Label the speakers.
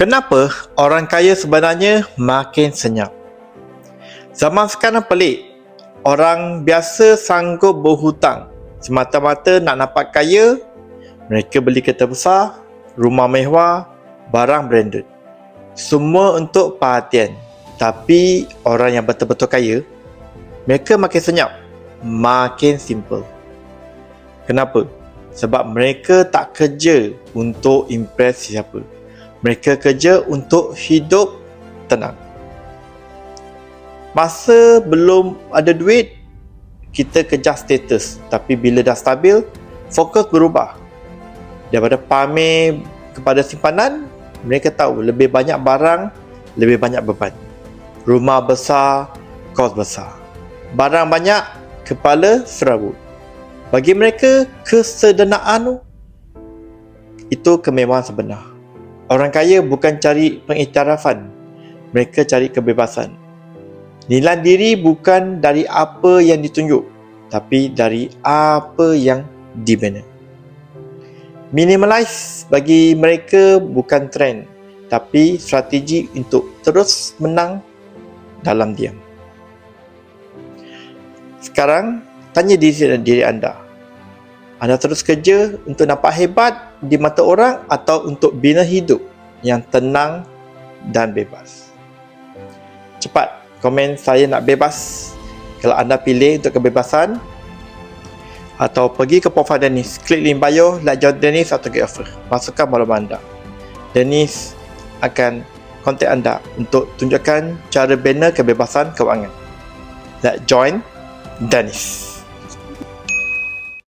Speaker 1: Kenapa orang kaya sebenarnya makin senyap? Zaman sekarang pelik. Orang biasa sanggup berhutang semata-mata nak nampak kaya. Mereka beli kereta besar, rumah mewah, barang branded. Semua untuk perhatian. Tapi orang yang betul-betul kaya, mereka makin senyap, makin simple. Kenapa? Sebab mereka tak kerja untuk impress siapa. Mereka kerja untuk hidup tenang. Masa belum ada duit, kita kejar status. Tapi bila dah stabil, fokus berubah. Daripada pamer kepada simpanan, mereka tahu lebih banyak barang, lebih banyak beban. Rumah besar, kos besar. Barang banyak, kepala serabut. Bagi mereka, kesederhanaan itu kemewahan sebenar. Orang kaya bukan cari pengiktirafan, mereka cari kebebasan. Nilai diri bukan dari apa yang ditunjuk, tapi dari apa yang dibina. Minimalize bagi mereka bukan trend, tapi strategi untuk terus menang dalam diam. Sekarang, tanya diri anda. Anda terus kerja untuk nampak hebat di mata orang atau untuk bina hidup yang tenang dan bebas? Cepat komen saya nak bebas kalau anda pilih untuk kebebasan, atau pergi ke profil Dennis, klik link bio, like join Dennis atau get offer. Masukkan maklumat anda. Dennis akan kontak anda untuk tunjukkan cara bina kebebasan kewangan. Like join Dennis.